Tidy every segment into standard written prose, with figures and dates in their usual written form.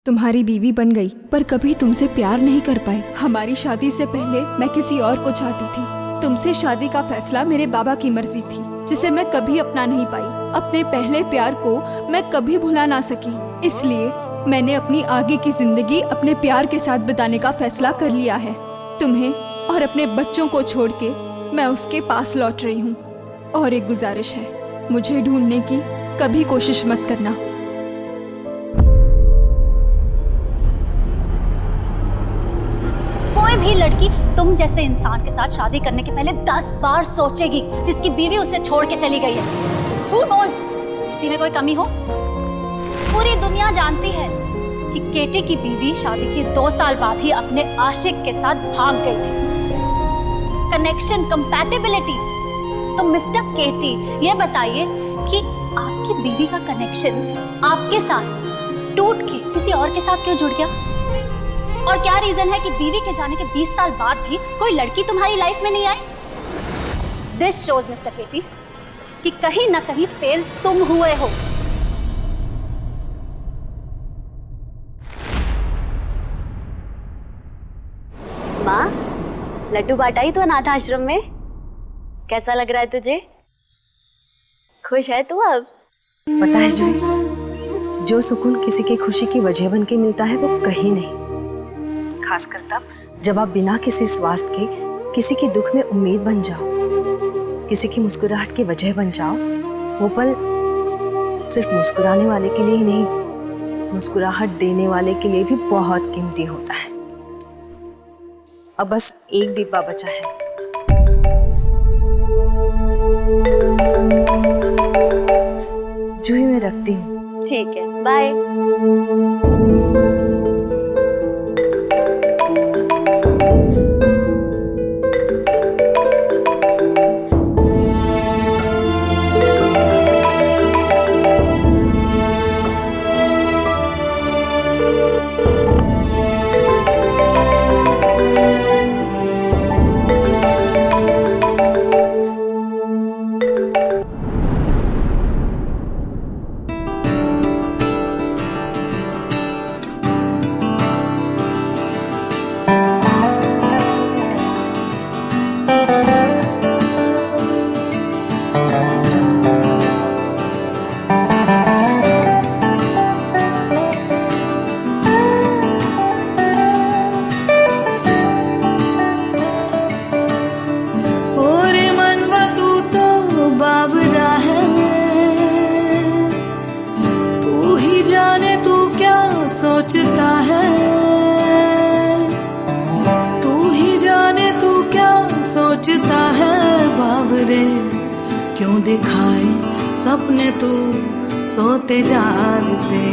तुम्हारी बीवी बन गई पर कभी तुमसे प्यार नहीं कर पाई। हमारी शादी से पहले मैं किसी और को चाहती थी। तुमसे शादी का फैसला मेरे बाबा की मर्जी थी, जिसे मैं कभी अपना नहीं पाई। अपने पहले प्यार को मैं कभी भुला ना सकी, इसलिए मैंने अपनी आगे की जिंदगी अपने प्यार के साथ बिताने का फैसला कर लिया है। तुम्हें और अपने बच्चों को छोड़ के मैं उसके पास लौट रही हूँ। और एक गुजारिश है, मुझे ढूंढने की कभी कोशिश मत करना। कोई भी लड़की तुम जैसे इंसान के साथ शादी करने के पहले 10 बार सोचेगी जिसकी बीवी उसे छोड़ के चली गई है। Who knows, इसी में कोई कमी हो। पूरी दुनिया जानती है कि केटी की बीवी शादी के 2 साल बाद ही अपने आशिक के साथ भाग गई थी। Connection, compatibility. तो मिस्टर केटी, ये बताइए कि आपकी बीवी का कनेक्शन आपके साथ टूट के किसी और के साथ क्यों जुड़ गया? और क्या रीजन है कि बीवी के जाने के 20 साल बाद भी कोई लड़की तुम्हारी लाइफ में नहीं आई? दिस शोज मिस्टर केटी कि कहीं ना कहीं फेल तुम हुए हो। माँ, लड्डू बांटा ही तो अनाथ आश्रम में। कैसा लग रहा है तुझे? खुश है तू अब? पता है जूही, जो सुकून किसी की खुशी की वजह बन के मिलता है वो कहीं नहीं। खासकर तब जब आप बिना किसी स्वार्थ के किसी के दुख में उम्मीद बन जाओ, किसी की मुस्कुराहट की वजह बन जाओ। वो पल सिर्फ मुस्कुराने वाले के लिए ही नहीं, मुस्कुराहट देने वाले के लिए भी बहुत कीमती होता है। अब बस एक डिब्बा बचा है। जूही, मैं रखती हूँ। ठीक है, बाय। सोचता है तू ही जाने, तू क्या सोचता है बावरे। क्यों दिखाए सपने तू सोते जागते,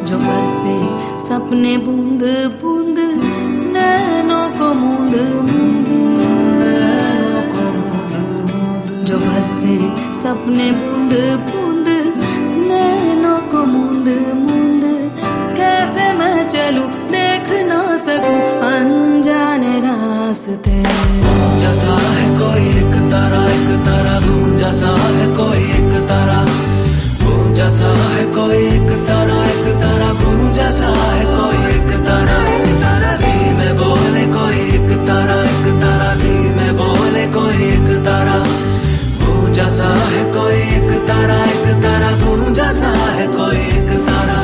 जो बरसे सपने बूंद बूंद नैनों को मूंद मूंद, जो बरसे सपने बूंद बूंद नैनों को मूंद मूंद। कैसे मैं चलूं देख ना सकूं अनजाने रास्ते। जैसा है कोई एक तारा गूंजा सा है कोई एक तारा, गूंजा सा है कोई एक तारा गूंजा सा है कोई एक तारा। धीमे बोले कोई एक तारा धीमे बोले कोई एक तारा, गूंजा सा है कोई एक तारा गूंजा सा है कोई एक तारा।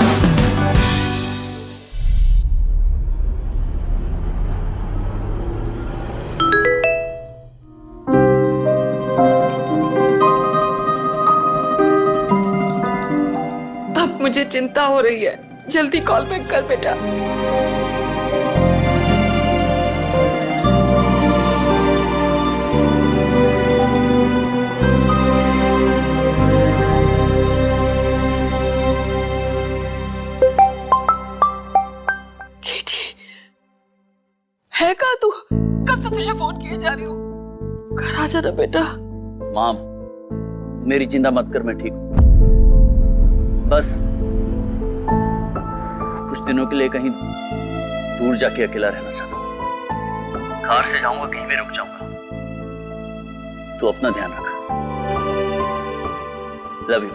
मुझे चिंता हो रही है, जल्दी कॉल बैक कर बेटा। केटी, है कहाँ तू? कब से तुझे फोन किए जा रही हूँ। घर आ जाना बेटा। माँ, मेरी चिंता मत कर, मैं ठीक हूँ। बस कुछ दिनों के लिए कहीं दूर जाके अकेला रहना चाहता हूँ। कार से जाऊंगा, कहीं भी रुक जाऊंगा। तू अपना ध्यान रख। Love you.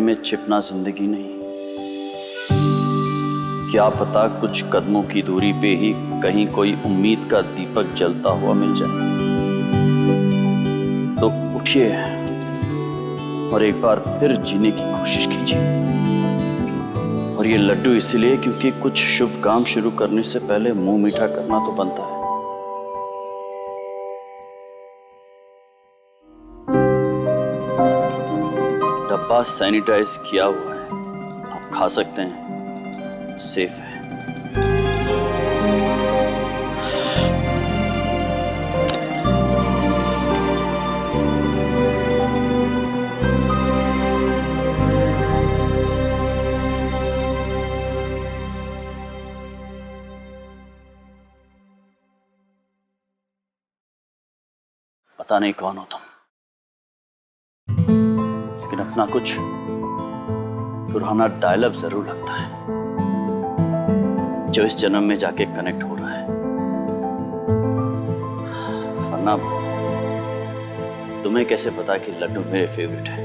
में छिपना जिंदगी नहीं, क्या पता कुछ कदमों की दूरी पे ही कहीं कोई उम्मीद का दीपक जलता हुआ मिल जाए। तो उठिए और एक बार फिर जीने की कोशिश कीजिए। और ये लड्डू इसलिए क्योंकि कुछ शुभ काम शुरू करने से पहले मुंह मीठा करना तो बनता है। डब्बा सैनिटाइज किया हुआ है, आप खा सकते हैं, सेफ है। पता नहीं कौन हो तुम, लेकिन अपना कुछ पुराना डायलॉग जरूर लगता है जो इस जन्म में जाके कनेक्ट हो रहा है। वरना तुम्हें कैसे पता कि लड्डू मेरे फेवरेट है?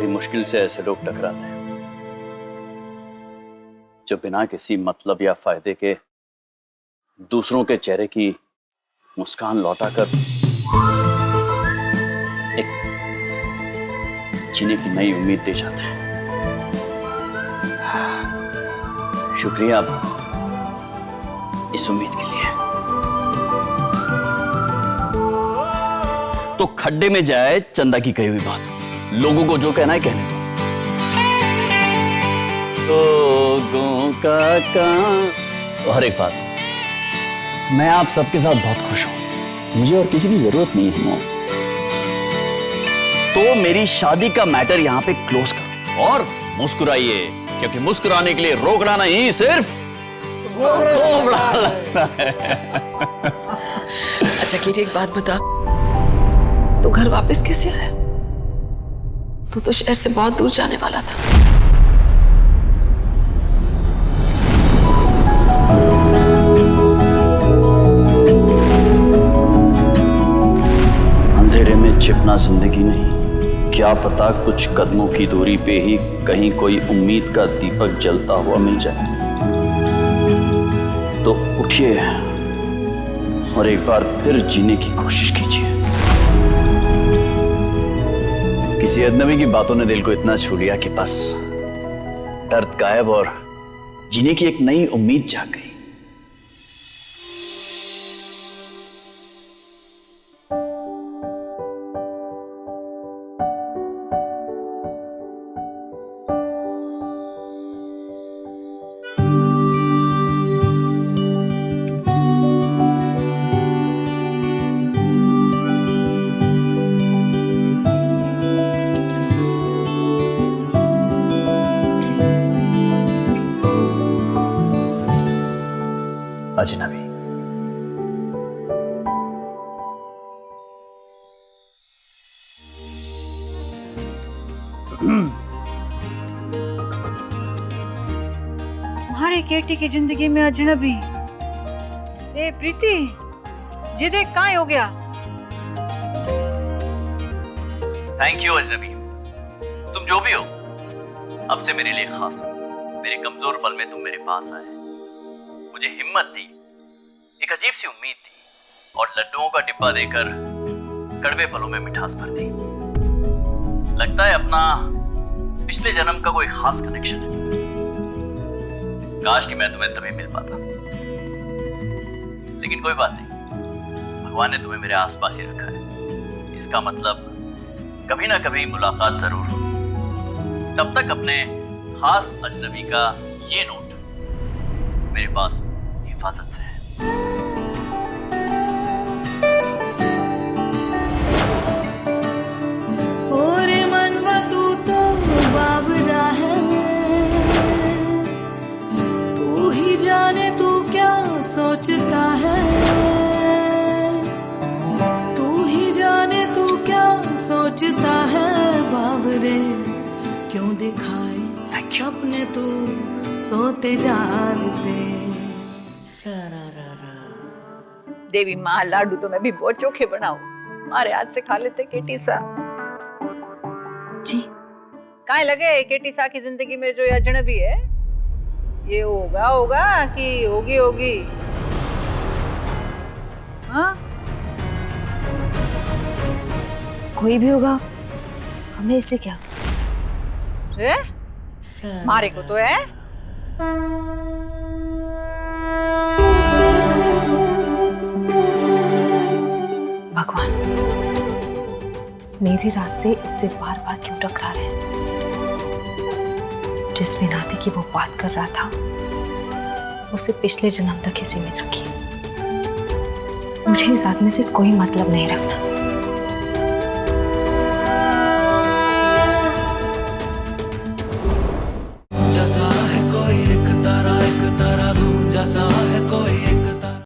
मुश्किल से ऐसे लोग टकराते हैं जो बिना किसी मतलब या फायदे के दूसरों के चेहरे की मुस्कान लौटाकर एक जीने की नई उम्मीद दे जाते हैं। शुक्रिया इस उम्मीद के लिए। तो खड्डे में जाए चंदा की कही हुई बात, लोगों को जो कहना है कहने दो। लोगों का काम। और एक बात, मैं आप सबके साथ बहुत खुश हूं, मुझे और किसी की जरूरत नहीं है। तो मेरी शादी का मैटर यहां पे क्लोज करो और मुस्कुराइए, क्योंकि मुस्कुराने के लिए रोकना नहीं, सिर्फ थोबड़ा लगता है। अच्छा किरी, एक बात बता, तू घर वापस कैसे आया? तू तो शहर से बहुत दूर जाने वाला था। अंधेरे में छिपना जिंदगी नहीं, क्या पता कुछ कदमों की दूरी पे ही कहीं कोई उम्मीद का दीपक जलता हुआ मिल जाए। तो उठिए और एक बार फिर जीने की कोशिश कीजिए। किसी अजनबी की बातों ने दिल को इतना छू लिया कि बस दर्द गायब और जीने की एक नई उम्मीद जाग गई। अजनबी तुम्हारी केटी की जिंदगी में अजनबी। ए प्रीति, जे देख कहाँ हो गया? थैंक यू अजनबी, तुम जो भी हो अब से मेरे लिए खास हो। मेरे कमजोर पल में तुम मेरे पास आए, मुझे हिम्मत दी, एक अजीब सी उम्मीद दी और लड्डुओं का डिब्बा देकर कड़वे पलों में मिठास भर दी। लगता है अपना पिछले जन्म का कोई खास कनेक्शन है। काश कि मैं तुम्हें तभी मिल पाता, लेकिन कोई बात नहीं, भगवान ने तुम्हें मेरे आसपास ही रखा है। इसका मतलब कभी ना कभी मुलाकात जरूर होगी। तब तक अपने खास अजनबी का ये नोट मेरे पास हिफाजत से है। ओरे मनवा तू तो बावरा है, तू ही सोचता है, तू ही जाने तू क्या सोचता है बावरे, क्यों दिखाए अपने तू सोते जागते। देवी माँ, लाडू तो मैं भी बहुत चोखे बनाऊं, हमारे हाथ से खा लेते केटी सा। जी काहे लगे केटी सा की जिंदगी में जो ये अजनबी है, ये होगा कि होगी। हाँ, कोई भी होगा, हमें इससे क्या। मारे को तो है। भगवान, मेरे रास्ते इससे बार बार क्यों टकरा रहे हैं। जिस भी नाते की वो बात कर रहा था, उसे पिछले जन्म तक ही सीमित रखिए। मुझे इस आदमी से कोई मतलब नहीं रखना। जैसा है कोई एक तारा घूम जैसा है कोई एक तारा।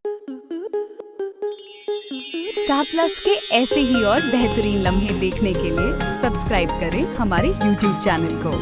स्टार प्लस के ऐसे ही और बेहतरीन लम्हे देखने के लिए सब्सक्राइब करें हमारे YouTube चैनल को।